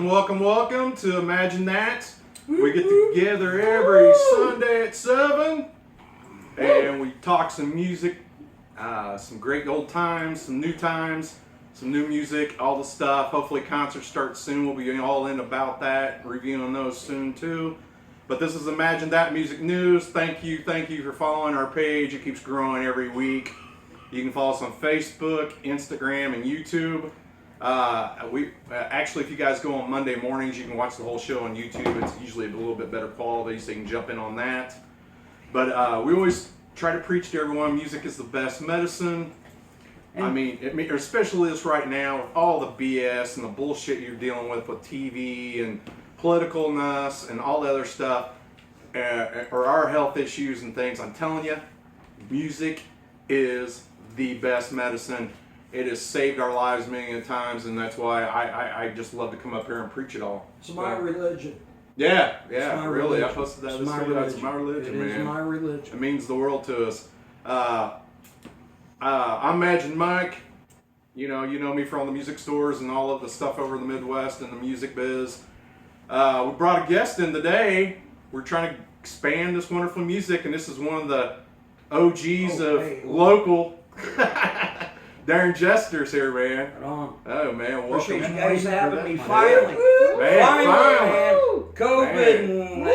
Welcome to Imagine That. We get together every Sunday at 7 and we talk some music, some great old times, some new music, all the stuff. Hopefully concerts start soon. We'll be all in about that, reviewing those soon too. But this is Imagine That Music News. Thank you for following our page. It keeps growing every week. You can follow us on Facebook, Instagram, and YouTube. Actually, if you guys go on Monday mornings, you can watch the whole show on YouTube. It's usually a little bit better quality, so you can jump in on that. But we always try to preach to everyone, music is the best medicine. Especially this right now, with all the BS and the bullshit you're dealing with TV and politicalness and all the other stuff, or our health issues and things. I'm telling you, music is the best medicine. It has saved our lives many times, and that's why I just love to come up here and preach it all. It's my religion. Yeah, my really. religion. I posted that. It's my religion. It's my religion, man. It is my religion. It means the world to us. I'm Imagine Mike. You know me from all the music stores and all of the stuff over in the Midwest and the music biz. We brought a guest in today. We're trying to expand this wonderful music, and this is one of the OGs of local. Darren Jester's here, man. Right on. Oh, man. Welcome. Appreciate you guys having me. Finally. Finally. COVID and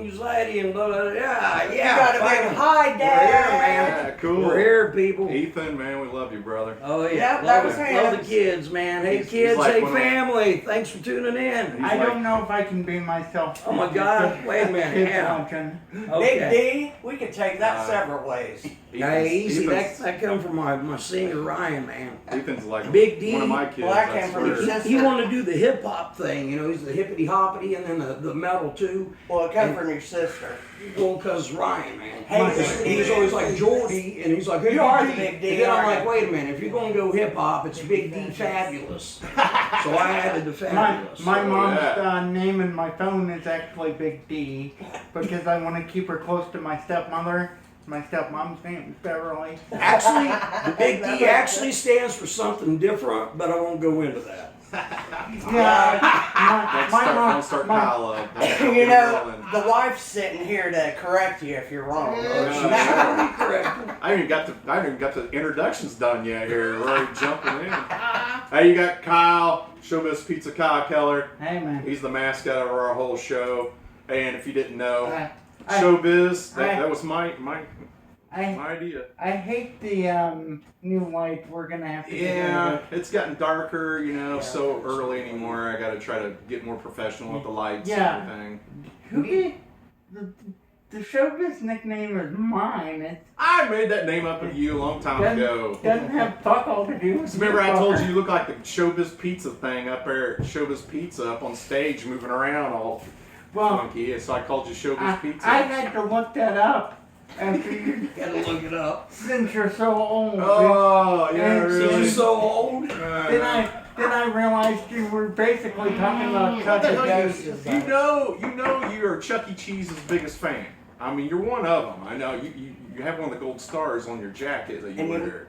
anxiety and blah, blah, blah. Yeah. You got a big hi, Dad. We're here, man. Yeah, cool. We're here, people. Ethan, man, we love you, brother. Oh, yeah. Yep, Love the kids, man. Hey, kids. like Hey, one of the- family. Thanks for tuning in. I don't know if I can be myself. Oh, my God. Wait a minute. Kids Yeah. watching. Okay. Big D, we could take that several ways. Hey, easy. Ethan's, That come from my singer, Ryan, man. Ethan's like Big D. one of my kids. Well, that I came from swear. your sister. He wanted to do the hip hop thing, he's the hippity hoppity and then the metal too. Well, it come from your sister. Well, because Ryan, man. Hey, He's always like Jordy, and he's like, hey, You are Big the Big D, And then I'm aren't like, you? wait a minute, if you're going to go hip hop, it's Big D Fabulous. So I added the Fabulous. My mom's yeah. name in my phone is actually Big D because I want to keep her close to my stepmother. My stepmom's name is Beverly. Actually, the Big D actually stands for something different, but I won't go into that. Don't start Kyle up. You know, the wife's sitting here to correct you if you're wrong. I haven't even got the introductions done yet here. We're already jumping in. Hey, you got Kyle, Showbiz Pizza Kyle Keller. Hey, man. He's the mascot of our whole show. And if you didn't know, Showbiz, that was my idea. I hate the new light. We're going to have to get rid of it. It's gotten darker, so early anymore. I got to try to get more professional with the lights and everything. Who did the Showbiz nickname is mine. I made that name up with you a long time ago. Doesn't have fuck all to do with Remember I told you look like the Showbiz Pizza thing up there, Showbiz Pizza up on stage moving around all funky, so I called you Showbiz Pizza. I had to look that up. After you Gotta look it up. since you're so old. Oh, yeah, And Since really? you're so old. Then I realized you were basically talking about Chuck E. Cheese. You know you're Chuck E. Cheese's biggest fan. I mean, you're one of them. I know you have one of the gold stars on your jacket that you wear.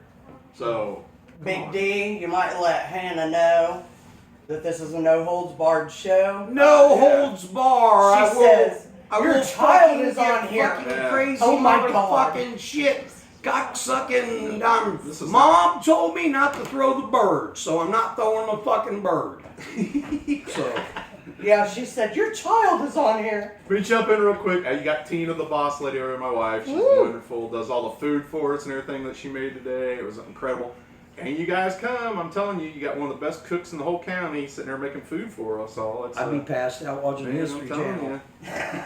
So, Big D, you might let Hannah know that this is a no holds barred show. No holds bar. She says, your your child is on here. Fucking crazy Oh my God. motherfucking shit. Cocksucking. This is Mom told me not to throw the bird, so I'm not throwing a fucking bird. So. Yeah, she said, your child is on here. let me jump in real quick. You got Tina, the boss lady over, my wife. She's wonderful. Does all the food for us and everything that she made today. It was incredible. And you guys come. I'm telling you, you got one of the best cooks in the whole county sitting there making food for us all. It's, I'd be passed out watching the History Channel.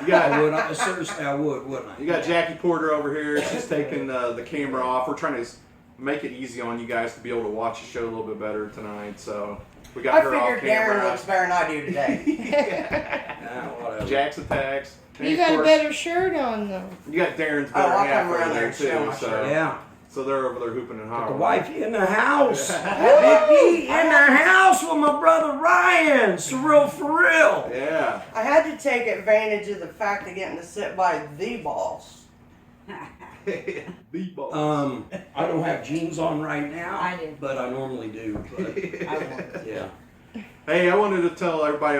You got Seriously, I would, wouldn't I? You got Jackie Porter over here. She's taking the camera off. We're trying to make it easy on you guys to be able to watch the show a little bit better tonight. So we got I her off figured Darren camera. looks better than I do today. Whatever. Jack's attacks. And You of got a course, better shirt on though. You got Darren's Oh, better I'll half come over around there there and show too. my So shirt. Yeah. so they're over there hooping and The hollering. wife in the house. Big D in the house with my brother Ryan. Surreal for real. Yeah. I had to take advantage of the fact of getting to sit by the boss. The boss. I don't have jeans on right now. I do. But I normally do. But I won't. yeah. Hey, I wanted to tell everybody,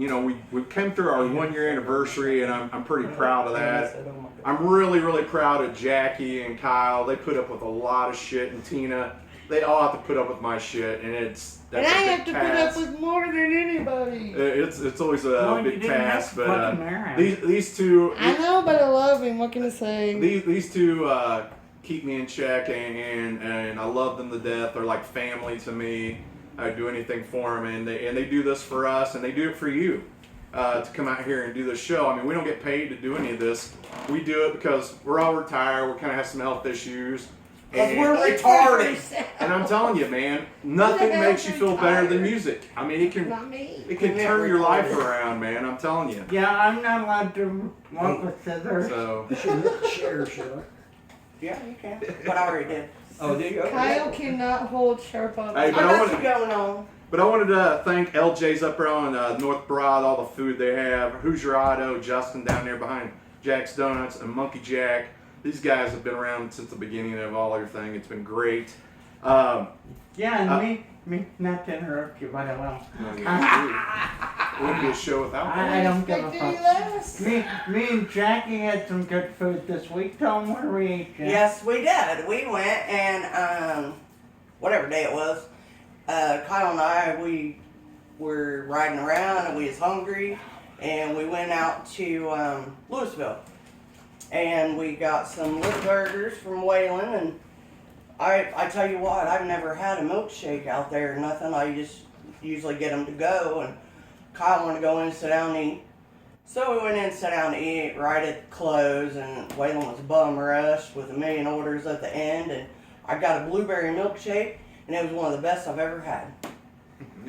you know, we came through our 1 year anniversary, and I'm pretty proud of that. I'm really, really proud of Jackie and Kyle. They put up with a lot of shit, and Tina. They all have to put up with my shit, and that's And I a big have to task. put up with more than anybody. It's always a Well, you big didn't have task, to but fucking marry him. these two. I know, but I love him. What can I say? These two keep me in check, and I love them to death. They're like family to me. I do anything for them, and they do this for us, and they do it for you to come out here and do this show. I mean, we don't get paid to do any of this. We do it because we're all retired. We kind of have some health issues. Because we're retarded. And I'm telling you, man, nothing makes you feel better than music. I mean, Not me. it can turn your life around, man. I'm telling you. Yeah, I'm not allowed to walk with scissors. So. Share, should I? Yeah, you can. But I already did. Oh, did you? Okay. Kyle cannot hold sharp up. Hey, I but I got want you to. going on. But I wanted to thank LJ's up there on North Broad, all the food they have. Hoosier Auto, Justin down there behind Jack's Donuts, and Monkey Jack. These guys have been around since the beginning of all everything. It's been great. Yeah, and me, not to interrupt you, but I will. It wouldn't be a show without them. I don't give a Expected you fuck. last. Me and Jackie had some good food this week. Tell them where we ate, Jack. Yes, we did. We went and whatever day it was, Kyle and I, we were riding around and we was hungry, and we went out to Louisville, and we got some lip burgers from Wayland. And I tell you what, I've never had a milkshake out there or nothing. I just usually get them to go, and Kyle wanted to go in and sit down and eat. So we went in and sat down to eat right at the close, and Wayland was bum rushed with a million orders at the end, and I got a blueberry milkshake, and it was one of the best I've ever had.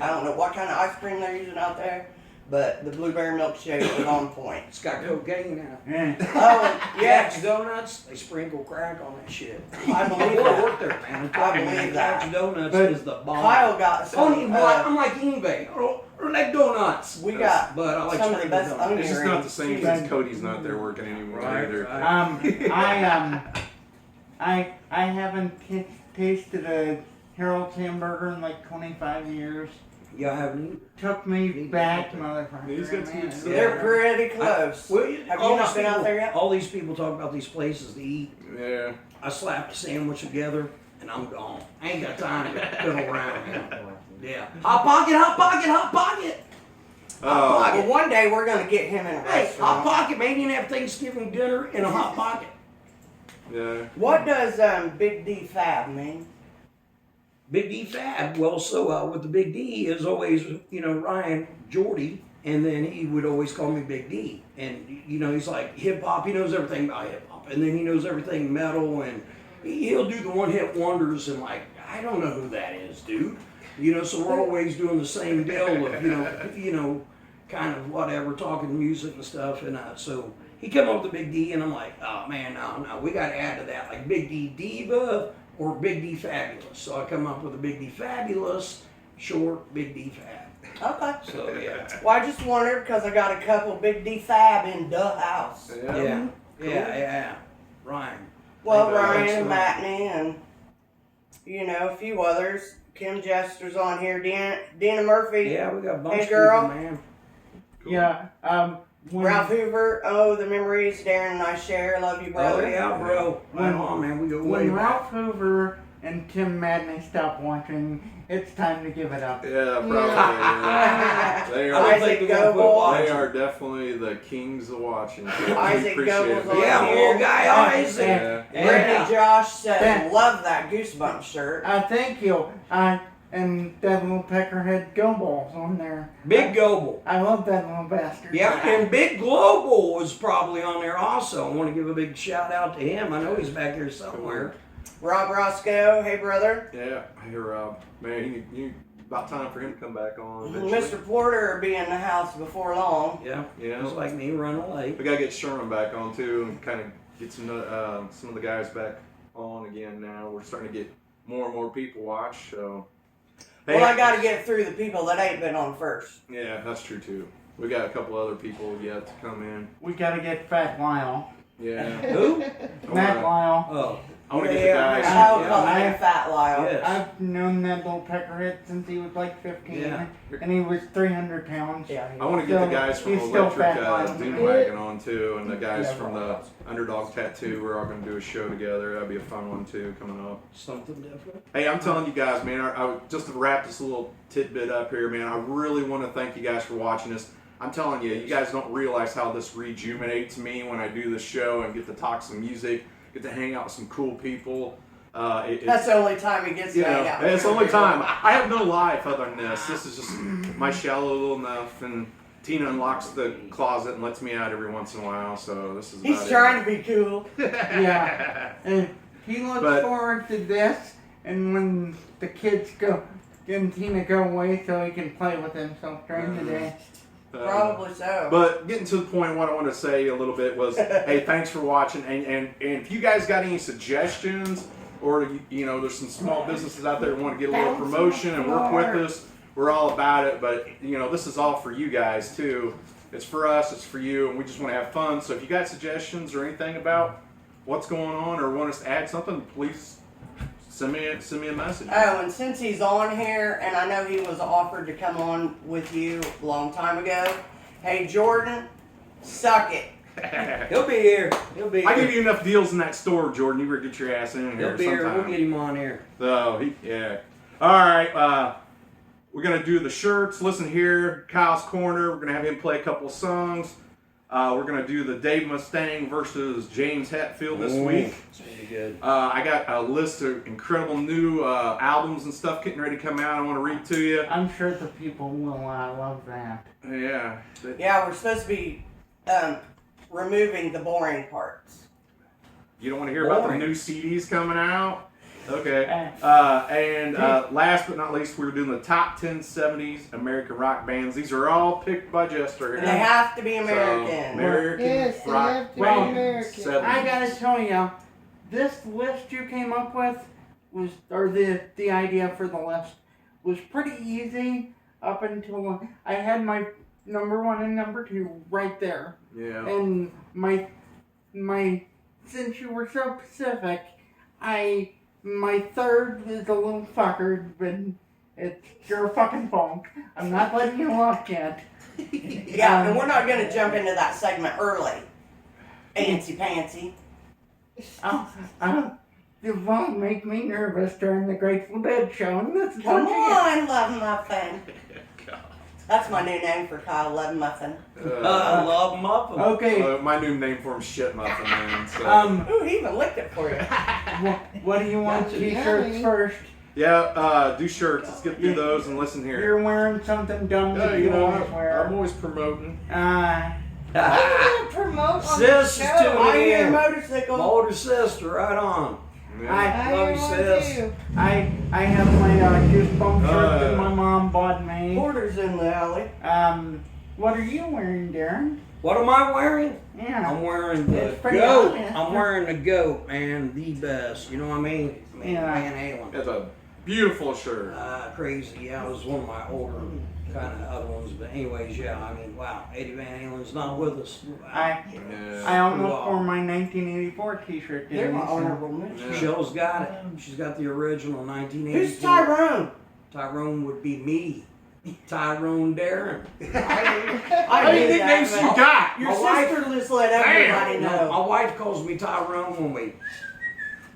I don't know what kind of ice cream they're using out there, but the blueberry milkshake was on point. It's got cocaine in it. Yeah. Oh, Jack's yes, Donuts, they sprinkle crack on that shit. I believe I that. work there, man. I believe that. Jack's Donuts But is the bomb. Kyle got some, I'm like eBay. Or like donuts. we got But I like some of the sprinkle best donuts. onion It's just not the rings. same since Cody's not there working anymore Right, either. right. I haven't tasted a Harold's hamburger in like 25 years. Yeah, I haven't. Took me back, motherfucker. He's got some good man. stuff. They're pretty close. Well, Have you all not these been out people- there yet? All these people talk about these places to eat. Yeah. I slapped a sandwich together and I'm gone. I ain't got time to fiddle around. Yeah. Hot pocket, hot pocket, hot pocket. Oh, Well, one day we're gonna get him in a Hey, hot restaurant. pocket. Maybe you can have Thanksgiving dinner in a hot pocket. yeah. What does Big D Fab mean? Big D Fab. Well, so with the Big D is always, Ryan Jordy, and then he would always call me Big D. And, he's like hip hop. He knows everything about hip hop. And then he knows everything metal. And he'll do the one hit wonders. And, like, I don't know who that is, dude. So we're always doing the same deal of, kind of whatever, talking music and stuff. And so he came up with the Big D. And I'm like, oh, man, no, we got to add to that. Like Big D Diva or Big D Fabulous. So I come up with a Big D Fabulous, short Big D Fab. Okay. So yeah. Well, I just wondered because I got a couple Big D Fab in the house. Yeah. Ryan. Well, Thank you. Ryan and Excellent. Matney and, a few others. Kim Jester's on here. Dana Murphy. Yeah, we got a bunch Hey, of girl. people, man. Yeah, when, Ralph Hoover. Oh, the memories Darren and I share. Love you, brother. Oh yeah, bro. Right on, man. We go way when back. Ralph Hoover and Tim Madney stop watching, it's time to give it up. Yeah, probably. Yeah. They I are. don't think Isaac they're gonna quit Goebel. They watching. are definitely the kings of watching. So we Isaac appreciate Goebel's it. on Yeah, my little guy Isaac. Yeah. Brittany Josh said, Yeah. love that Goosebumps shirt. Thank you. And that little peckerhead Goebel's on there. Big Global. I love that little bastard. Yeah, and Big Global was probably on there also. I want to give a big shout out to him. I know he's back here somewhere. Rob Roscoe, hey brother. Yeah, hey Rob. Man, you about time for him to come back on eventually. Mr. Porter will be in the house before long. Yeah, Yeah. just like me running late. We gotta get Sherman back on too, and kind of get some of the guys back on again. Now we're starting to get more and more people watch. So. Well, I got to get through the people that ain't been on first. Yeah, that's true too. We got a couple other people yet to come in. We gotta get Fat Lyle. Yeah. Who? Matt Lyle. Oh, I want to get the Yeah, guys. Kyle yeah. calls him Fat Lyle. Yes. I've known that little peckerhead since he was like 15, Yeah. and he was 300 pounds. Yeah. I want to get the guys from He's still Electric fat line. Dune Wagon on too, and the guys Yeah. from the Underdog Tattoo. We're all going to do a show together. That'd be a fun one too coming up. Something different. Hey, I'm telling you guys, man. Just to wrap this little tidbit up here, man. I really want to thank you guys for watching this. I'm telling you, you guys don't realize how this rejuvenates me when I do this show and get to talk some music, get to hang out with some cool people. That's the only time he gets to hang out. It's the only time. I have no life other than this. This is just my shallow little enough, and Tina unlocks the closet and lets me out every once in a while. So this is. He's trying to be cool. Yeah. And he looks forward to this, and when the kids go and Tina go away, so he can play with himself during the day. Probably so. But getting to the point, what I want to say a little bit was, hey, thanks for watching, and if you guys got any suggestions, or you know, there's some small businesses out there that want to get a little promotion and work with us, we're all about it. But you know, this is all for you guys too. It's for us, it's for you, and we just want to have fun. So if you got suggestions or anything about what's going on, or want us to add something, please send me a message. Oh, and since he's on here, and I know he was offered to come on with you a long time ago, hey Jordan, suck it. He'll be here. He'll be here. I give you enough deals in that store, Jordan. You better get your ass in here He'll be here. sometime. We'll get him on here. So, yeah. All right. We're going to do the shirts. Listen here, Kyle's Corner. We're going to have him play a couple of songs. We're going to do the Dave Mustang versus James Hetfield this week. It's pretty good. I got a list of incredible new albums and stuff getting ready to come out. I want to read to you. I'm sure the people will love that. Yeah. Yeah, we're supposed to be removing the boring parts. You don't want to hear about the Boring. new CDs coming out? Okay. And last but not least, we're doing the top 10 70s American rock bands. These are all picked by Jester. And they have to be So, American. American Yes, they rock have to be bands, American. 70s. I gotta tell you, this list you came up with was, or the idea for the list was pretty easy up until I had my number 1 and number 2 right there. Yeah. And my since you were so specific, my third is a little fucker, but you're a fucking punk. I'm not letting you off yet. Yeah, and we're not going to jump into that segment early. Antsy pantsy. It won't make me nervous during the Grateful Dead show. And this is Come what you get. on, Love Muffin. That's my new name for Kyle, Love Muffin. I love muffin. Okay. My new name for him, Shit Muffin, man. So. Ooh, he even licked it for you. What do you want? That's T-shirts yummy. first. Yeah, do shirts. Let's get through those and listen here. You're wearing something dumb Yeah, that you you know, always wear. I'm always promoting. Why do you promote on the Sis is show? tuning I hear in. My motorcycle. older sister, right on. Yeah. I Love you, hear one sis. too. I have my Juice Bump shirt that yeah. my mom bought me. Porter's in the alley. What are you wearing, Darren? What am I wearing? Yeah. I'm wearing the It's pretty goat. obvious. I'm wearing the goat, man. The best. You know what I mean? Yeah. Van Halen. It's a beautiful shirt. Crazy. Yeah, it was one of my older kind of other ones. But anyways, yeah. I mean, wow. Eddie Van Halen's not with us. I Yeah. almost Wow. wore my 1984 T-shirt They're today. my so- honorable mention. Yeah. Shell's got it. She's got the original 1984. Who's Tyrone? Tyrone would be me. Tyrone Darren. I How many knew nicknames that, you but got? Your My sister just let everybody No, know. my wife calls me Tyrone when we.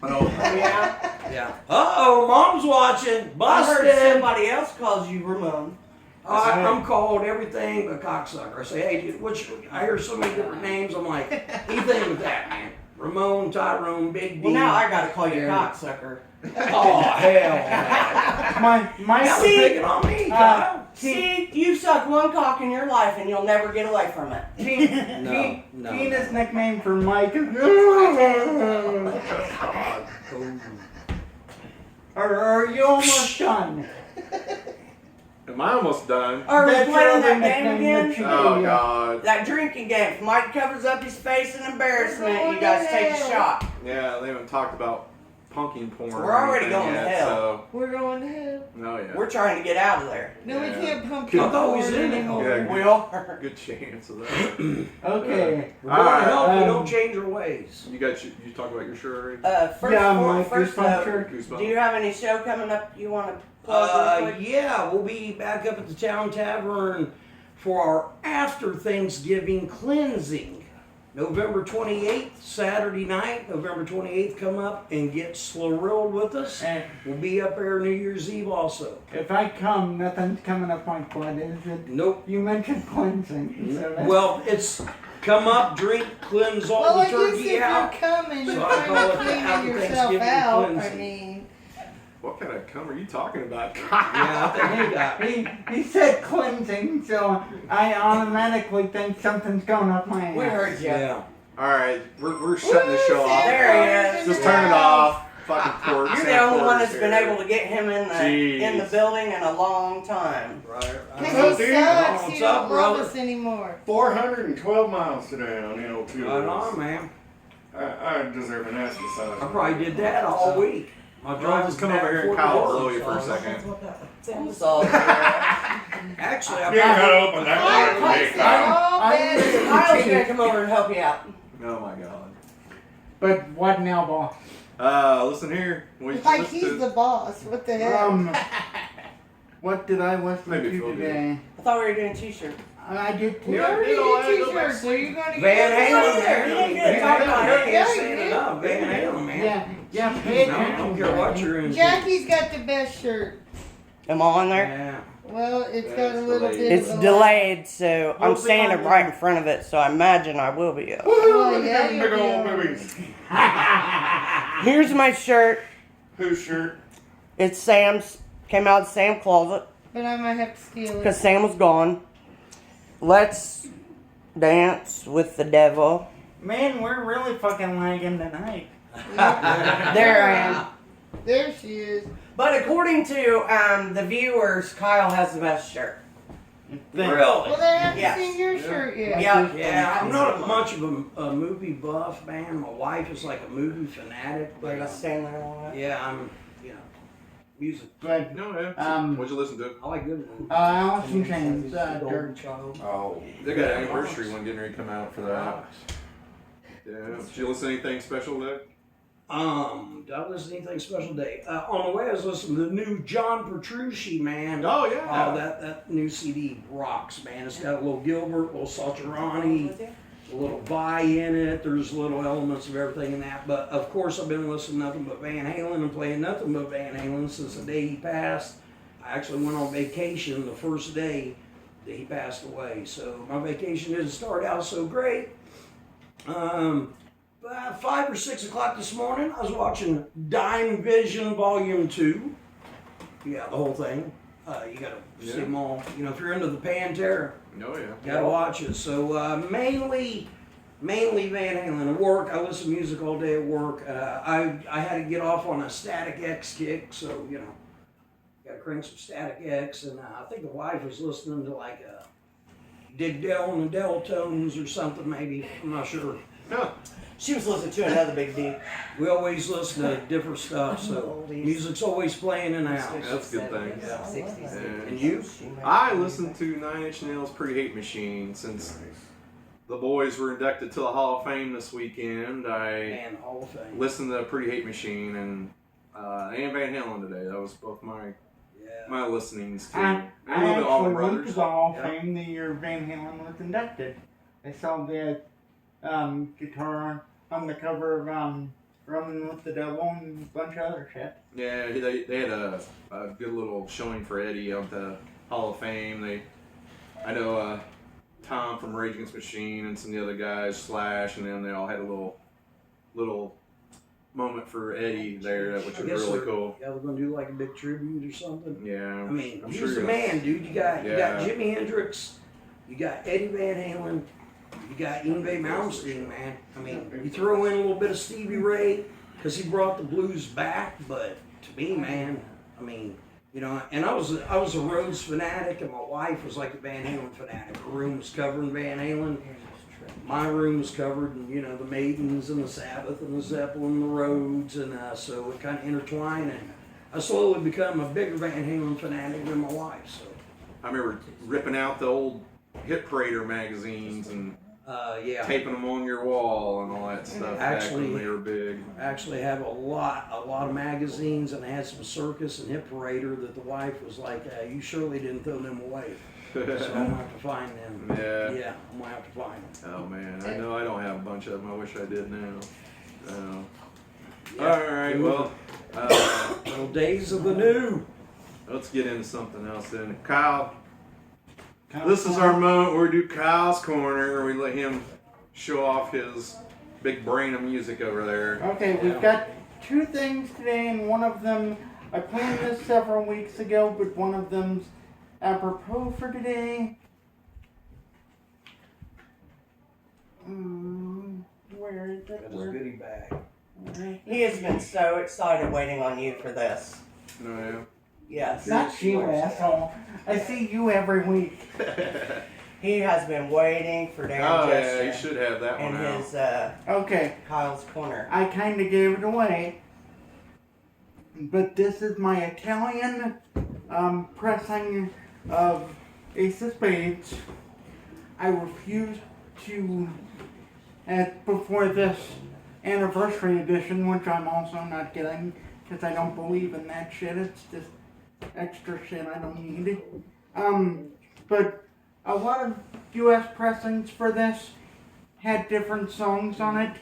Oh, yeah? Yeah. Uh-oh, mom's watching. I heard Busted. somebody else calls you Ramon. I'm called everything but cocksucker. I say, hey, dude, I hear so many different names. I'm like, anything with that, man. Ramon, Tyrone, Big D. Well, now I gotta call you Darren. cocksucker. Oh, hell. My That was See? picking on me, Kyle. See, you suck one cock in your life and you'll never get away from it. No. Tina's nickname for Mike is. Are you almost done? Am I almost done? Are we That's playing your that other game nickname that again? you Oh, gave. God. That drinking game. If Mike covers up his face in embarrassment, you guys take a shot. Yeah, they haven't talked about punking porn. We're or already anything going to yet, hell. We're going to hell. So, oh yeah. We're trying to get out of there. No, we Yeah. can't pump Good. your I thought we was porn in it. anymore. Yeah. We are. Good chance of that. Okay. We're going to help. We um, don't change our ways. You got you talk about your shirt already? First, Yeah, my first Goosebump note, shirt. Goosebumps. do you have any show coming up you want to plug real quick? Yeah, we'll be back up at the Town Tavern for our after Thanksgiving cleansing. November 28th, Saturday night, November 28th, come up and get slow-rolled with us. And We'll be up there New Year's Eve also. if I come, nothing's coming up my butt, is it? Nope. You mentioned cleansing. So that's, Well, it's come up, drink, cleanse all Well, the I guess turkey if out. you're coming, So you're I call kind it of the after cleaning yourself Thanksgiving out. cleansing. I mean, What kind of cum are you talking about? Yeah, I think you got me. he said cleansing, so I automatically think something's going up my ass. We heard you. Yeah. All right, we're shutting the show off. There he is. Just turn it off. Fucking pork. You're the Sam only one Porter's that's been here. able to get him in the Jeez. building in a long time. Right. because he dude. sucks, What's he up, don't love brother? us anymore. 412 miles today on NO2. Right on, man. I deserve an ass massage. I probably did that all week. My I'll just come over here and Kyle will blow you for a second. I'm sorry. Actually, I You ain't gotta open I that one. placed Hey, it Kyle. all I- bad. Kyle's gonna come over and help you out. Oh my god. But what now, boss? Listen here. We just Like listened he's to- the boss. What the hell? What did I listen Maybe to feel good. today? I thought we were doing t-shirts. I did too. We Yeah, already you know, I did go back t-shirts. Are you going to Van get Halen, there. You ain't gonna talk about it. I can't say it enough. Van Halen, man. Yeah, pay No, I attention. don't care what you're into. Jackie's got the best shirt. Am I on there? Yeah. Well, it's Yeah, got it's a little delayed. bit It's of a delayed, so I'm Hopefully standing I'm right on. in front of it, so I imagine I will be up. Well, yeah, Big you'll be old on. boobies. Here's my shirt. Whose shirt? It's Sam's. Came out of Sam's closet But I might have to steal because it. Sam was gone. Let's dance with the devil. Man, we're really fucking lagging tonight. There I am. There she is. But according to the viewers, Kyle has the best shirt. Really? Well, they haven't Yes. seen your shirt yet. Yeah. Yeah, I'm not much of a movie buff, man. My wife is like a movie fanatic. We're But gonna stand there long enough. yeah, I'm, music. But No, yeah. What'd you listen to? I like good movies. Allison James, Golden Dirk. Child. Oh. They got an anniversary one getting ready to come out for that. Yeah. Did you listen to anything special today? Did I listen to anything special today? On the way, I was listening to the new John Petrucci, man. Oh yeah. Oh, that new CD rocks, man. It's got a little Gilbert, a little Satriani, a little Vi in it. There's little elements of everything in that. But of course, I've been listening to nothing but Van Halen and playing nothing but Van Halen since the day he passed. I actually went on vacation the first day that he passed away. So my vacation didn't start out so great. About 5 or 6 o'clock this morning, I was watching Dime Vision Volume 2. Yeah, the whole thing. You gotta see them all. You know, if you're into the Pantera, Oh yeah. you gotta watch it. So mainly Van Halen. At work, I listen to music all day at work. I had to get off on a Static X kick, so you know, gotta crank some Static X. And I think the wife was listening to like Dig Dell and the Dell Tones or something, maybe. I'm not sure. Huh. She was listening to another big D. We always listen to different stuff, so music's always playing in the house. That's a good thing. And And you? I listened to Nine Inch Nails' Pretty Hate Machine since the boys were inducted to the Hall of Fame this weekend. I Man, Hall of Fame. listened to Pretty Hate Machine and Van Halen today. That was both my Yeah. listenings to. I And a little bit Allman actually went to Brothers. the Hall of Yeah. Fame the year Van Halen was inducted. I saw the guitar on the cover of Running with the Devil and a bunch of other shit. Yeah, they had a good little showing for Eddie of the Hall of Fame. I know Tom from Rage Against the Machine and some of the other guys, Slash, and then they all had a little moment for Eddie there, which was really cool. Yeah, we're gonna do like a big tribute or something. Yeah, I mean, I'm he's sure the you're man, dude. You got Yeah. Jimi Hendrix, you got Eddie Van Halen, you got Yngwie Malmsteen, man. I mean, you throw in a little bit of Stevie Ray because he brought the blues back, but to me, man, I mean, you know, and I was a Rhodes fanatic, and my wife was like a Van Halen fanatic. Her room was covered in Van Halen, my room was covered in, you know, the Maidens and the Sabbath and the Zeppelin and the Rhodes, and so it kind of intertwined, and I slowly become a bigger Van Halen fanatic than my wife. So I remember ripping out the old Hit Parader magazines and yeah, taping them on your wall and all that stuff. Actually- back when they were big. I actually have a lot of magazines, and I had some Circus and Hit Parader that the wife was like, "You surely didn't throw them away." So I'm gonna have to find them. Yeah. Yeah, I'm gonna have to find them. Oh man, I know I don't have a bunch of them. I wish I did now. Yeah. All right, well, Little days of the new. let's get into something else then. Kyle, this is our moment where we do Kyle's Corner. We let him show off his big brain of music over there. Okay, we've got two things today, and one of them, I planned this several weeks ago, but one of them's apropos for today. Where is it? Got his goodie bag. He has been so excited waiting on you for this. Oh, yeah. Yes. Not you, asshole. I see you every week. He has been waiting for Darren Oh, yeah, Jester you should have that one and out. his Okay, Kyle's Corner. I kind of gave it away. But this is my Italian pressing of Ace of Spades. I refused to, before this anniversary edition, which I'm also not getting, because I don't believe in that shit. It's just extra shit I don't need. But a lot of US pressings for this had different songs on it.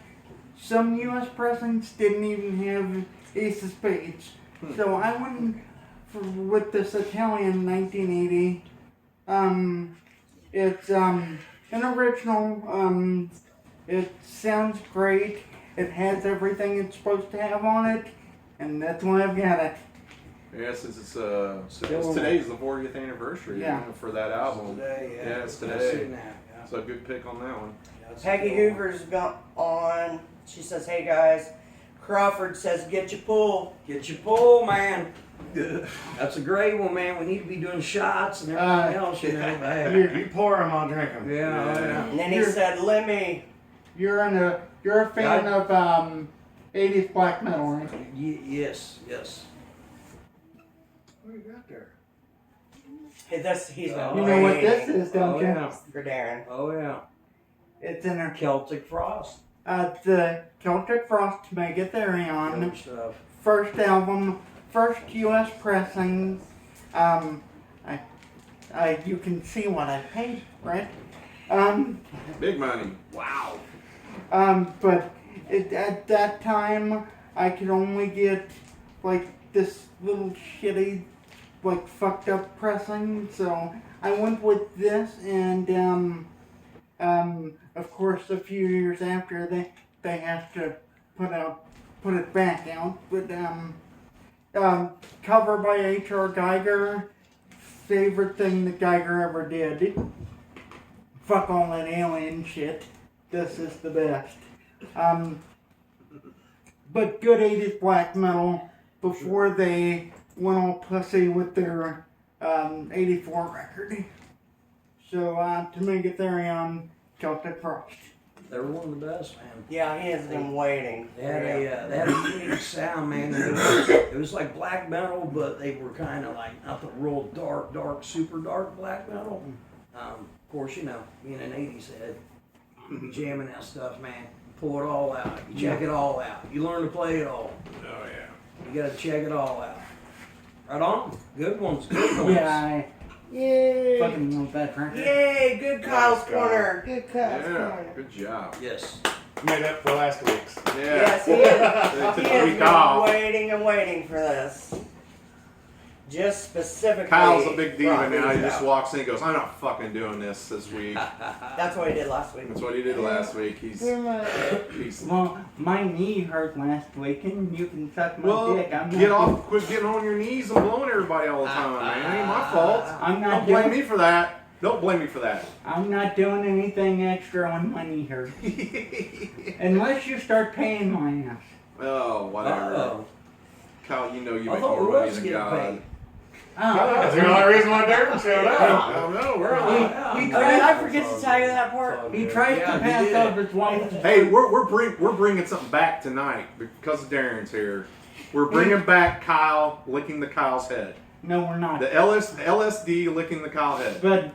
Some US pressings didn't even have Ace of Spades. So I went with this Italian 1980. It's an original. It sounds great. It has everything it's supposed to have on it, and that's why I've got it. Yeah, since it's today's the 40th anniversary Yeah. for that album. Today, Yeah, it's I've today. seen that, yeah. So a good pick on that one. Yeah, it's Peggy cool. Hoover's got on. She says, "Hey guys." Crawford says, "Get your pool." Get your pull, man. That's a great one, man. We need to be doing shots and everything else, you know. Hey. You pour them, I'll drink them. Yeah, oh, yeah. And then he You're- said, "Lemmy." You're a fan of 80s black metal, right? Yes, yes. What do you got there? Hey, he's been You know what waiting this is, don't Oh, you? yeah. for Darren. Oh, yeah. It's in a Celtic Frost. the Celtic Frost Megatherion Good stuff. first album, first US pressing. You can see what I paid, right? Big money. Wow. But at that time, I could only get like this little shitty, like fucked up pressing. So I went with this, and of course, a few years after they have to put it back out. But cover by H.R. Geiger, favorite thing that Geiger ever did. Fuck all that alien shit. This is the best. But good 80s black metal before they went all pussy with their 84 record. So to Megatherion, Celtic Frost. They were one of the best, man. Yeah, he has been waiting. They had Yeah. they had a unique sound, man. It was like black metal, but they were kind of like not the real dark, super dark black metal. Of course, you know, being an 80s head, you be jamming that stuff, man. Pull it all out. You check it all out. You learn to play it all. Oh yeah. You gotta check it all out. Right on. Good ones. Good ones. Yeah, Yay. I fucking love that record. Yay, good Kyle's Nice guy. Corner. Good cut. Yeah. Good job. Yes. Made up for last week's. Yeah. Yes, he They has, took he a has week off. been waiting and waiting for this. Just specifically. Kyle's a big diva brought now. He these just out. walks in and goes, "I'm not fucking doing this week." That's what he did last week. That's what he did last week. He's Well, my knee hurt last week, and you can suck my well, dick. I'm get not off, quit getting on your knees and blowing everybody all the time, man. It ain't my fault. I'm Don't not blame doing. me for that. Don't blame me for that. I'm not doing anything extra on my knee hurt, unless you start paying my ass. Oh, whatever. Uh-oh. Kyle, you know you I make thought more we money was than getting God. paid. That's the only reason why Darren showed I up. don't know. We're on. He Oh, did I forget to tell you that part? He tries Yeah, to he pass did. up his wife. Hey, we're bringing something back tonight because Darren's here. We're bringing back Kyle licking the Kyle's head. No, we're not. The LSD licking the Kyle head. But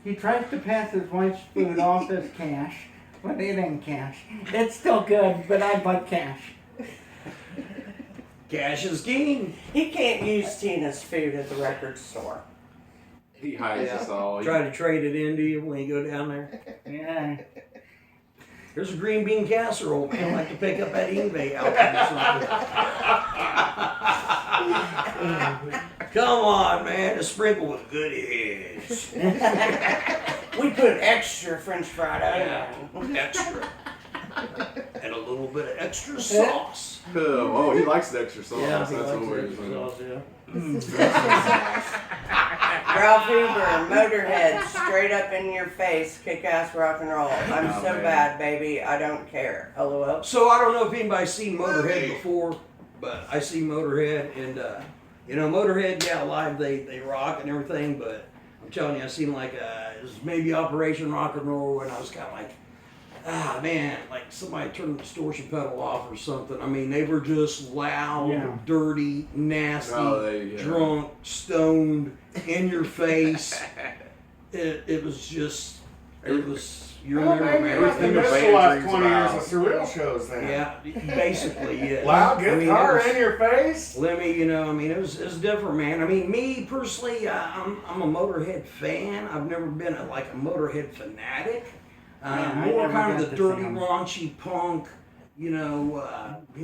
he tries to pass his wife's food off as cash, but it ain't cash. It's still good, but I'd like cash. Cash is king. He can't use Tina's food at the record store. He hides us all. Try to trade it in to you when you go down there. Yeah. Here's a green bean casserole, man. Like to pick up at eBay out there or something. Come on, man. A sprinkle with goodies. We put extra French fried onion. Extra. And a little bit of extra sauce. Oh, he likes the extra sauce. Yeah, That's he likes what it extra is. sauce, yeah. Ralph Hoover, Motorhead, straight up in your face, kick-ass rock and roll. I'm Oh, so man. bad, baby. I don't care. LOL. So I don't know if anybody's seen Motorhead before, but I see Motorhead, and Motorhead, yeah, live they rock and everything, but I'm telling you, I seen like it was maybe Operation Rock and Roll, and I was kind of like, man, like somebody turned the distortion pedal off or something. I mean, they were just loud, Yeah. dirty, nasty, Yeah. drunk, stoned, in your face. It was just, it was. You Well, remember, maybe man? you must have Everything missed the the band last dreams 20 years about. of surreal shows then. Yeah, basically, yeah. Loud I mean, guitar it was- in your face? Lemmy, it was different, man. I mean, me personally, I'm a Motorhead fan. I've never been a Motorhead fanatic. I More never kind of got the to dirty, see 'em. raunchy punk,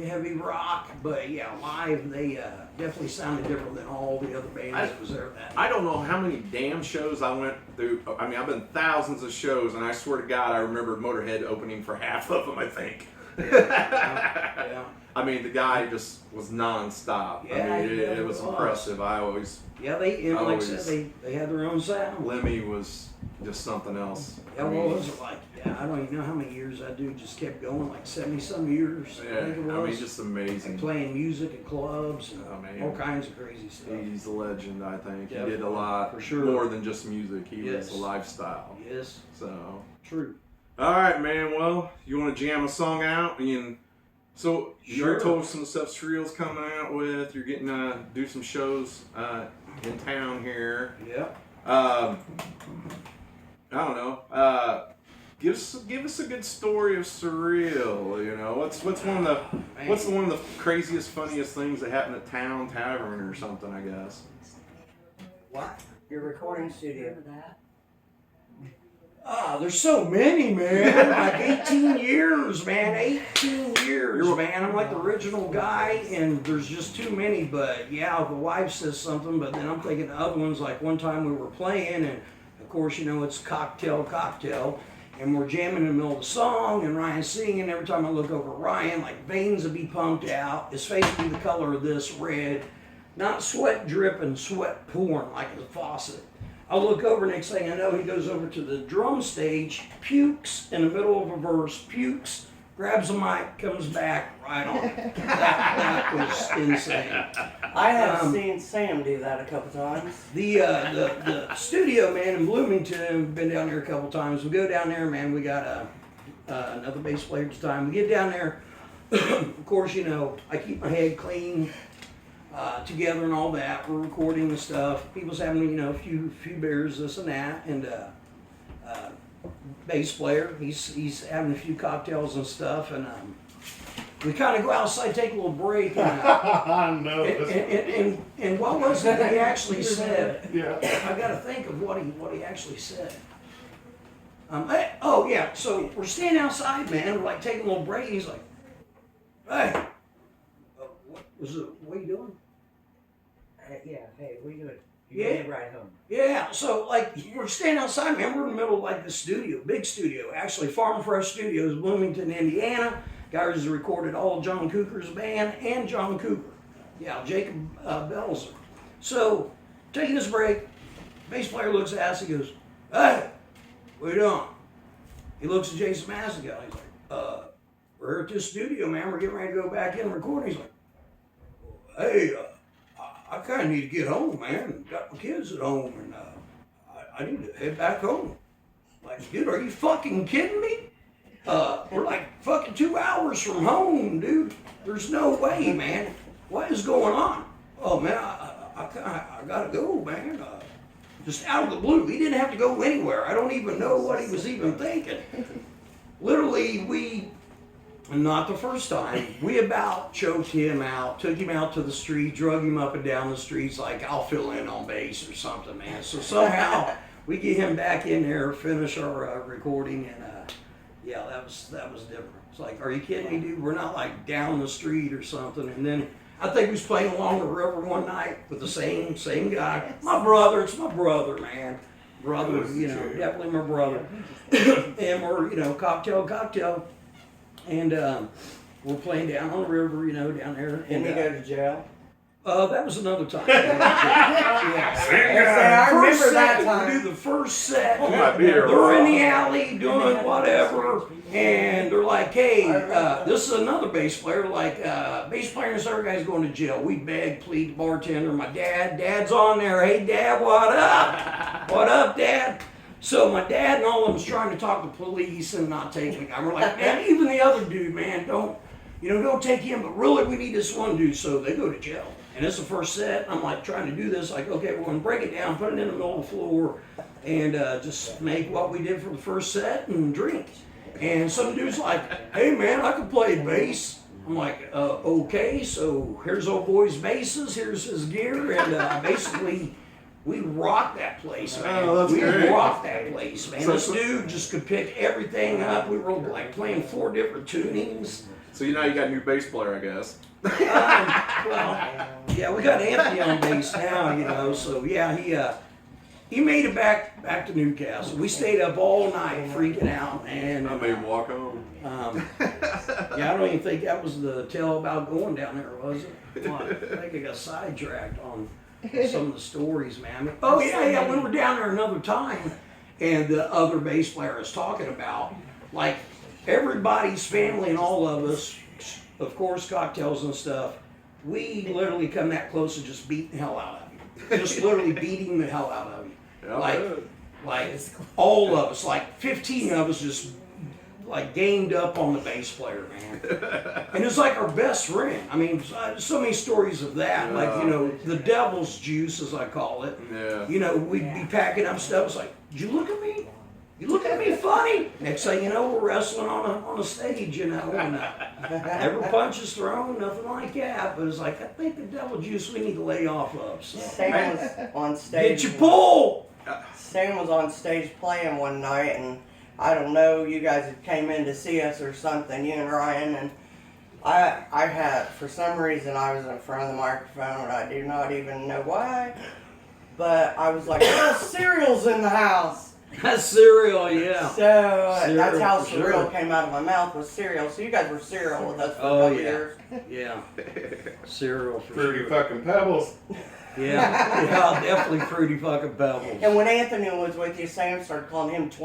heavy rock. But yeah, live they definitely sounded different than all the other bands that was there. That I don't know how many damn shows I went through. I mean, I've been thousands of shows, and I swear to God, I remember Motorhead opening for half of them, I think. yeah. I mean, the guy just was nonstop. Yeah, I mean, he it really was was. impressive. I always, Yeah, like I Always. said, they had their own sound. Lemmy was just something else. Yeah, what was it like? Yeah, I don't even know how many years that dude just kept going, like 70-some years. Yeah, I think it was. I mean, just amazing. Playing music at clubs and Oh, man. all kinds of crazy stuff. He's a legend, I think. He Yeah, did a lot for sure. more than just music. He Yes. was a lifestyle. Yes, So, true. all right, man. Well, you want to jam a song out? And so you already Sure. told us some stuff Surreal's coming out with. You're getting to do some shows in town here. Yeah. I don't know. Give us a good story of Surreal. You know, what's one of the what's one of the craziest, funniest things that happened at Town Tavern or something? I guess. What? Your recording studio. There's so many, man. Like 18 years, man. 18 years, man. I'm like the original guy, and there's just too many. But yeah, the wife says something, but then I'm thinking of other ones. Like one time we were playing, and of course, it's cocktail, and we're jamming in the middle of the song, and Ryan's singing. And every time I look over at Ryan, like veins would be pumped out. His face would be the color of this red, not sweat dripping, sweat pouring like a faucet. I look over, next thing I know, he goes over to the drum stage, pukes in the middle of a verse, pukes, grabs a mic, comes back, right on. That was insane. I have seen Sam do that a couple times. The studio, man, in Bloomington, we've been down there a couple times. We go down there, man, we got another bass player at the time. We get down there, of course, I keep my head clean. Together and all that, we're recording the stuff. People's having, a few beers, this and that, and bass player, he's having a few cocktails and stuff, and we kind of go outside, take a little break, and No. and what was it that he actually said? Yeah. I got to think of what he actually said. So we're standing outside, man. We're like taking a little break. He's like, "Hey, what are you doing?" Yeah, hey, what are you doing? Yeah. You need a ride home. Yeah, so we're standing outside, man. We're in the middle of the studio, big studio, actually, Farm Fresh Studios, Bloomington, Indiana. Guys recorded all John Cooker's band and John Cooker. Yeah, Jacob Belzer. So, taking this break, bass player looks at us, he goes, "Hey, what are you doing?" He looks at Jason Massigal, he's like, "We're at this studio, man. We're getting ready to go back in and record." He's like, "Hey, I I kind of need to get home, man. Got my kids at home, and I need to head back home. Like, dude, are you fucking kidding me? We're like fucking 2 hours from home, dude. There's no way, man. What is going on? Oh, man, I gotta go, man. Just out of the blue. He didn't have to go anywhere. I don't even know what he was even thinking. Literally, not the first time, we about choked him out, took him out to the street, drug him up and down the streets like, I'll fill in on bass or something, man. So somehow we get him back in there, finish our recording, and yeah, that was different. It's like, are you kidding me, dude? We're not like down the street or something. And then I think we was playing along the river one night with the same guy. My brother, it's my brother, man. Brother, definitely my brother. And we're, cocktail. And we're playing down on the river, down there. Didn't he go to jail? That was another time. Yeah. I remember that We time. do the first set. Oh, my beer. They're in the alley doing whatever, and they're like, "Hey, this is another bass player. Like, bass player and this other guy's going to jail." We beg, plead, the bartender. My dad's on there. Hey, Dad, what up? What up, Dad? So my dad and all of them's trying to talk to police and not taking the guy. We're like, man, even the other dude, man, don't take him. But really, we need this one dude. So they go to jail. And it's the first set. I'm like trying to do this. Like, okay, we're going to break it down, put it in the middle of the floor, and just make what we did for the first set and drink. And some dude's like, hey, man, I can play bass. I'm like, okay, so here's old boy's basses, here's his gear, and basically we rocked that place, man. Oh, that's we great. rocked that place, man. So- This dude just could pick everything up. We were like playing 4 different tunings. So you got a new bass player, I guess. Well, yeah, we got Anthony on bass now, so yeah, he made it back to Newcastle. We stayed up all night freaking out, and I made him walk home. yeah, I don't even think that was the tale about going down there, was it? I think I got sidetracked on some of the stories, man. Oh yeah, we were down there another time, and the other bass player is talking about, like, everybody's family and all of us, of course, cocktails and stuff, we literally come that close to just beating the hell out of you. Just literally beating the hell out of you. Yeah, Like all of us, like 15 of us just like gamed up on the bass player, man. And it's like our best friend. I mean, so many stories of that. Like, the devil's juice, as I call it. Yeah. We'd be packing up stuff. It's like, did you look at me? You look at me funny. Next thing you know, we're wrestling on a stage, and never punches thrown, nothing like that. But it's like, I think the devil juice we need to lay off of. So. Sam was on stage. Get your pull. Sam was on stage playing one night, and I don't know, you guys had came in to see us or something, you and Ryan, and I had, for some reason, I was in front of the microphone, and I do not even know why, but I was like, cereal's in the house. That's cereal, yeah. So that's how for cereal sure. came out of my mouth, was cereal. So you guys were cereal with us for a Oh, couple yeah. years. Yeah. Cereal for Fruity sure. fucking pebbles. Yeah, definitely fruity fucking pebbles. And when Anthony was with you, Sam started calling him Twine.